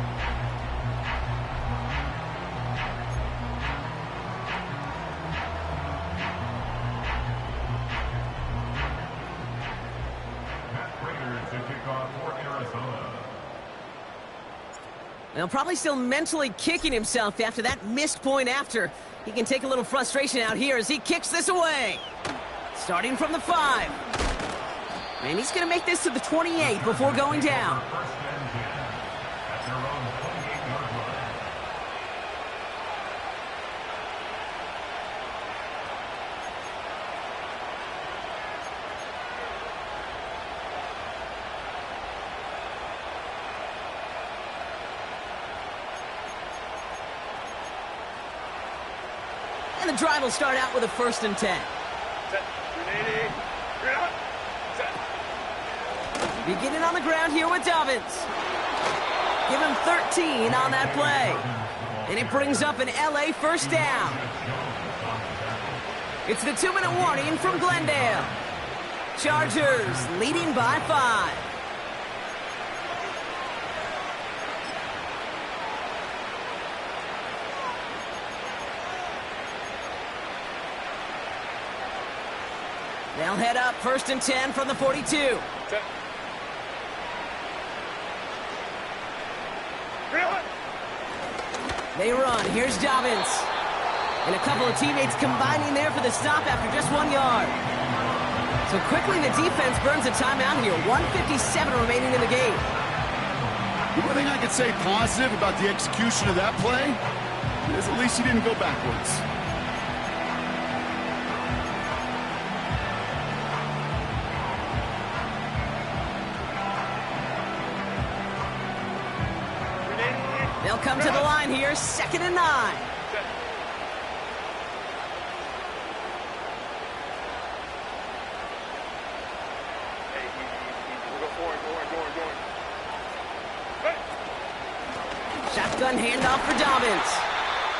Now, probably still mentally kicking himself after that missed point after. He can take a little frustration out here as he kicks this away. Starting from the 5. And he's going to make this to the 28 before going down. And the drive will start out with a 1st and 10. Beginning on the ground here with Dobbins. Give him 13 on that play. And it brings up an LA first down. It's the 2-minute warning from Glendale. Chargers leading by 5. They'll head up 1st and 10 from the 42. They run. Here's Dobbins. And a couple of teammates combining there for the stop after just 1 yard. So quickly the defense burns a timeout here. 1:57 remaining in the game. The one thing I could say positive about the execution of that play is at least he didn't go backwards. They'll come to the line here, 2nd and 9. Hey. Shotgun handoff for Dobbins.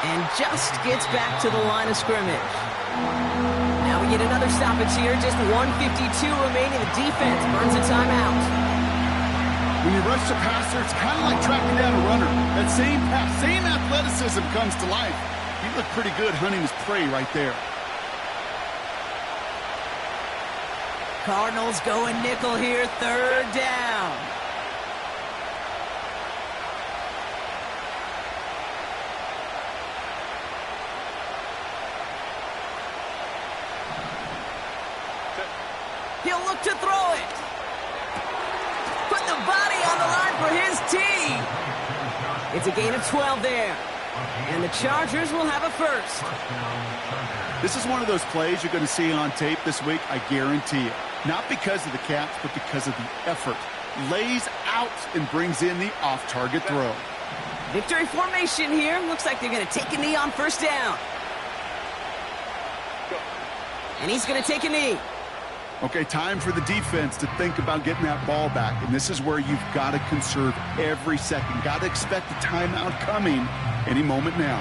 And just gets back to the line of scrimmage. Now we get another stoppage here. Just 1:52 remaining. The defense burns a timeout. When you rush the passer, it's kind of like tracking down a runner. That same pass, same athleticism comes to life. He looked pretty good hunting his prey right there. Cardinals going nickel here, 3rd down. He'll look to throw it. Put the body on the line for his team. It's a gain of 12 there. And the Chargers will have a first. This is one of those plays you're going to see on tape this week, I guarantee you. Not because of the Caps, but because of the effort. Lays out and brings in the off-target throw. Victory formation here. Looks like they're going to take a knee on 1st down. And he's going to take a knee. Okay, time for the defense to think about getting that ball back. And this is where you've got to conserve every second. Got to expect the timeout coming any moment now.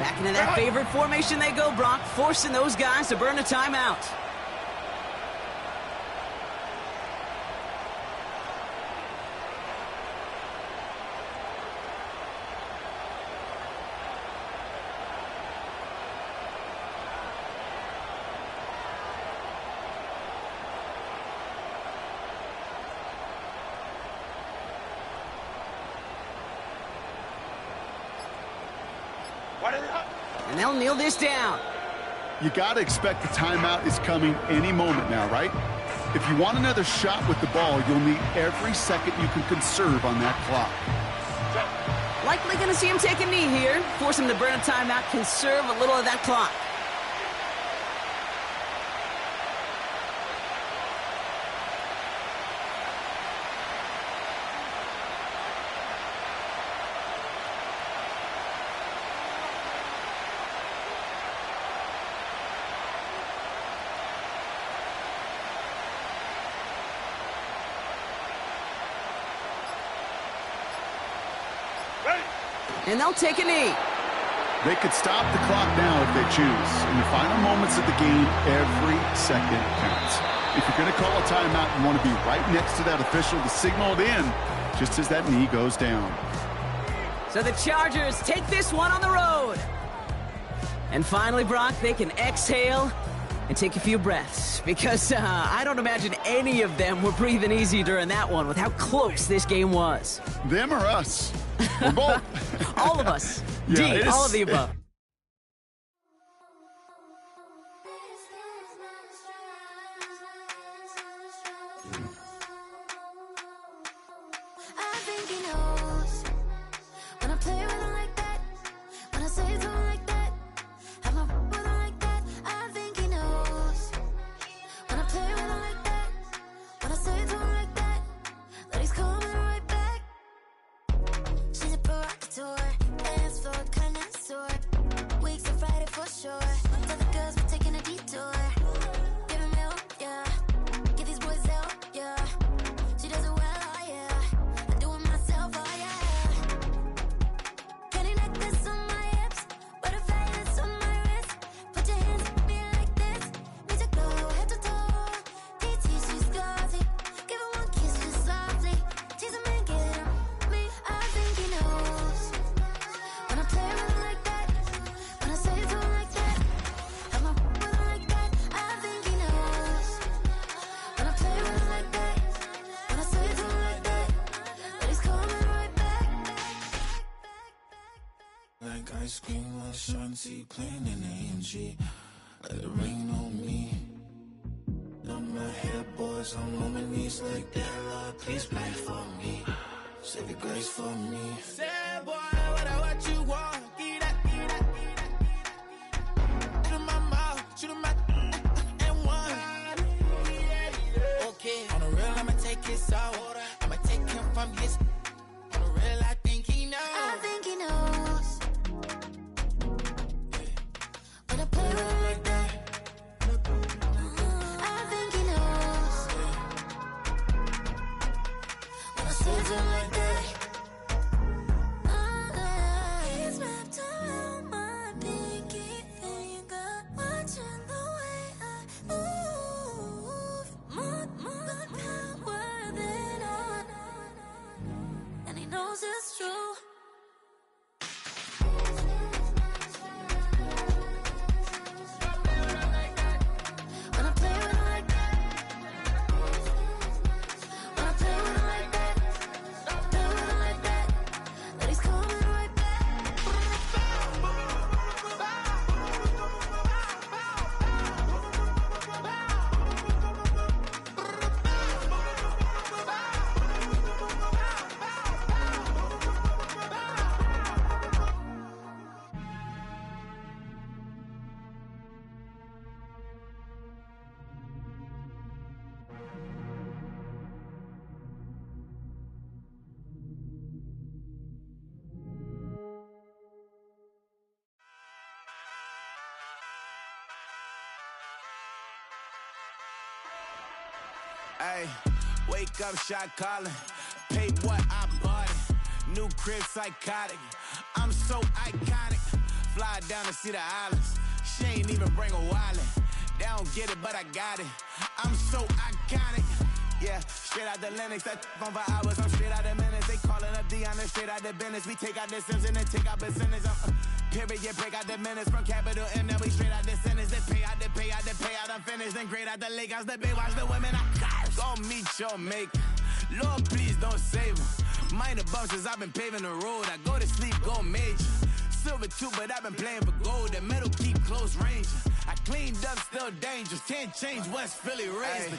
Back into that favorite formation they go, Brock, forcing those guys to burn a timeout. And they'll kneel this down. You got to expect the timeout is coming any moment now, right? If you want another shot with the ball, you'll need every second you can conserve on that clock. Likely going to see him take a knee here. Force him to burn a timeout, conserve a little of that clock. And they'll take a knee. They could stop the clock now if they choose. In the final moments of the game, every second counts. If you're going to call a timeout, you want to be right next to that official to signal it in just as that knee goes down. So the Chargers take this one on the road. And finally, Brock, they can exhale and take a few breaths. Because I don't imagine any of them were breathing easy during that one with how close this game was. Them or us? We're both. All of us. Yeah, D, all of the above. I think he knows when I play with him like that, when I say to him like that, have my with him like that. I think he knows when I play with him like that, when I say to him like that, that he's coming right back. She's a provocateur, dance floor connoisseur, weeks of Friday for sure. Tell the girls we're taking a detour, give him milk, yeah, get these boys out, yeah. She does it well, oh yeah. I do it myself, oh yeah. Candy necklace on my hips, butterflies on my wrist. Put your hands on me like this, need to go head to toe. TT, she's gauzy. Give her one kiss just softly. Tease him and get him me. I think he knows when I play with him like that, when I say it to him like that, have my with him like that. I think he knows when I play with him like that, when I say it to him like that, that he's coming right back. Like ice cream on Shanty, playing in AMG. Let it rain on me. On my head, boys, I'm on my knees like that. Lord, please pray for me. Save your grace for me. Say, boy, what you want? Get that, get that, get that. Shoot in my mouth, shoot in my and one. Okay, on the real, I'ma take it like that. He's wrapped around my pinky finger, watching the way I move. More power than on, and he knows it's true. When I play with him like that, when I play with him like that, play with him like that, then he's coming right back. Ay, wake up, shot calling. Pay what I bought it. New crib, psychotic. I'm so iconic. Fly down to see the islands. She ain't even bring a wallet. They don't get it, but I got it. I'm so iconic. Yeah, straight out the Lennox. That on for hours. I'm straight out the minutes. They calling up Dion, straight out the business. We take out the Sims and then take out percentage. Period, break out the minutes from capital M. Now we straight out the sentence. They pay out, they pay out, they pay out. I'm finished. Then grade out the lake house. The bay watch the women. I got go meet your maker. Lord, please don't save them. Minor bumps as I've been paving the road. I go to sleep, go major. Silver too, but I've been playing for gold. The metal keep close range. I cleaned up, still dangerous. Can't change West Philly raised.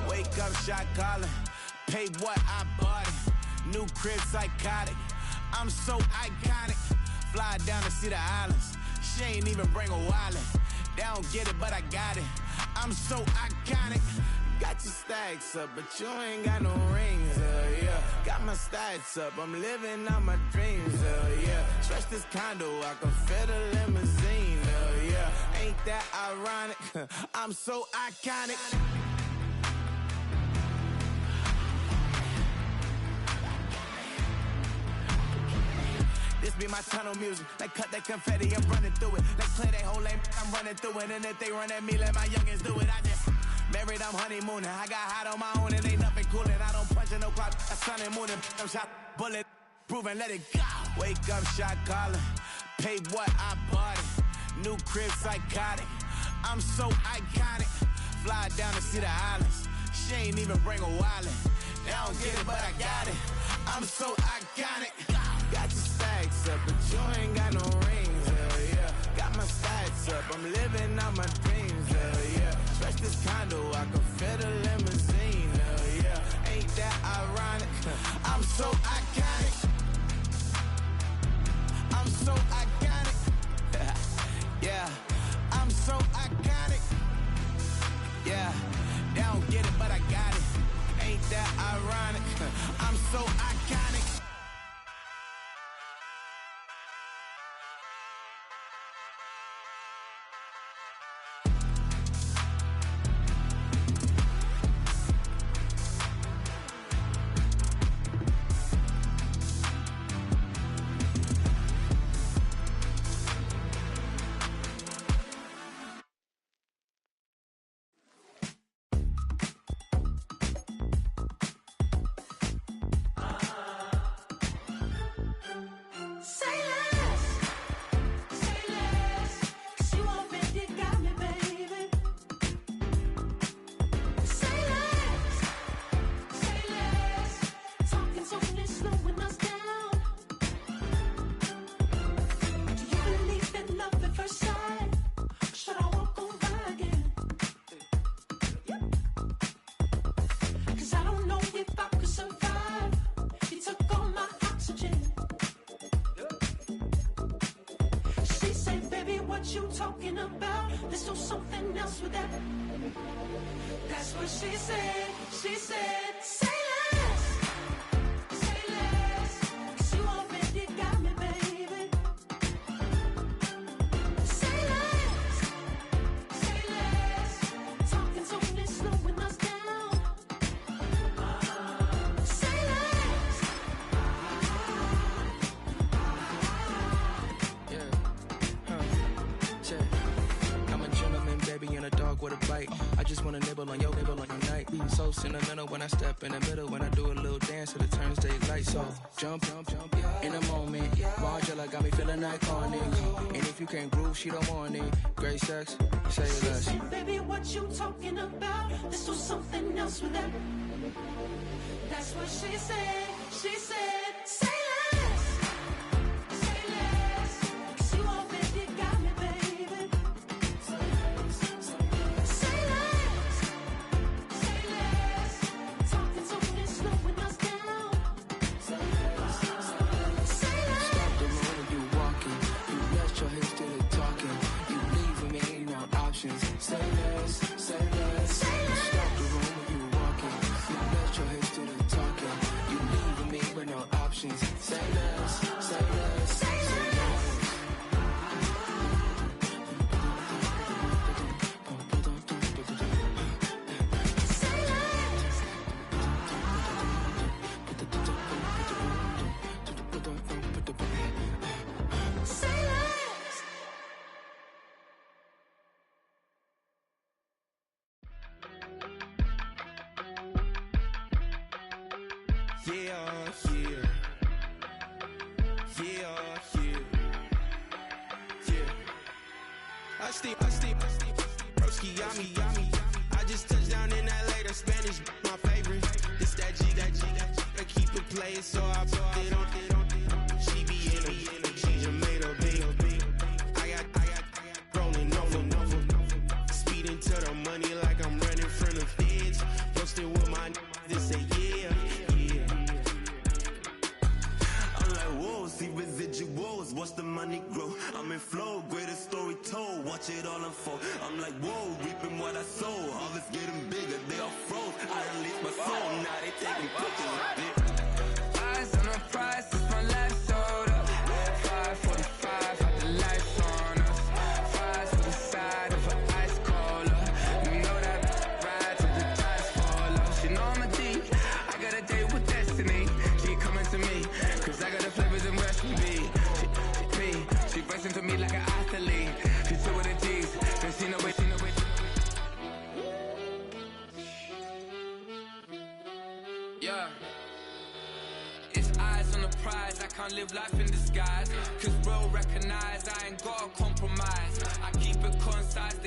Wake up, shot calling. Pay what I bought it. New crib, psychotic. I'm so iconic. Fly down to see the islands. She ain't even bring a wallet. They don't get it, but I got it. I'm so iconic. Got your stacks up, but you ain't got no rings, yeah. Got my stats up, I'm living out my dreams, yeah. Stretch this condo, I can fit a limousine, yeah. Ain't that ironic? I'm so iconic. This be my tunnel music. Like cut that confetti, I'm running through it. Like clear that whole lane, I'm running through it. And if they run at me, let my youngins do it. I just married, I'm honeymooning. I got hot on my own and ain't nothing coolin'. I don't punch in no clock, I sun and moon. I'm shot, bullet, proven, let it go. Wake up, shot calling. Pay what I bought it. New crib, psychotic. I'm so iconic. Fly down to see the islands. She ain't even bring a wallet. They don't get it, but I got it. I'm so iconic. Got your stacks up, but you ain't got no rings, yeah. Got my stats up, I'm living out my dreams, yeah. Stretch this condo, I can fit a limousine, yeah. Ain't that ironic? I'm so iconic. I'm so iconic. Yeah, I'm so iconic. Yeah, they don't get it, but I got it. Ain't that ironic? I'm so iconic. That's what she said. She said, say less. Say less. 'Cause you already got me, baby. Say less. Say less. Talking so slow, slowing us down. Say less. fuck with a bite. I just wanna nibble on your night. So sentimental when I step in the middle. When I do a little dance to the turns daylight. So jump, in a moment. Margella got me feeling iconic. And if you can't groove, she don't want it. Great sex, say less. She said, baby, what you talking about? Let's do something else with that. That's what she said. She said, say less. Say less. 'Cause you already got me, baby. Say less. Say less. Talking so good, slowing us down. Say less. Stop the road when you walking. You rest your hips to the talking. You leaving me no options. Say less, say less. Stop the road when you walking. You rest your hips to the talking. You leaving me with no options. Say less, say less, say less. Say less. I steam, broski, yummy. I just touched down in LA, the Spanish, my favorite. This that G, I keep it playing, so I put it on. She be in it, she just made a big. I got rolling over. Speeding to the money like I'm running from the feds. Posting with my they say yeah. I'm like, whoa, see residuals, watch the money grow. I'm in flow, greatest story told, watch it all unfold. I'm like, whoa, reaping what I sow. Harvest getting bigger, they all froze. I released my soul, now they taking pictures of it. Eyes on the prize, it's my life sold up. 5:45, had the lights on us. Fries to the side of an ice cola. You know that ride till the tires fall off. She know I'm a D, I got a date with destiny. She coming to me, 'cause I got the flavors and recipe. She pressing to me like an athlete. She took with the G's, then she know it. Yeah. It's eyes on the prize, I can't live life in disguise. 'Cause bro recognize I ain't gotta compromise. I keep it concise, the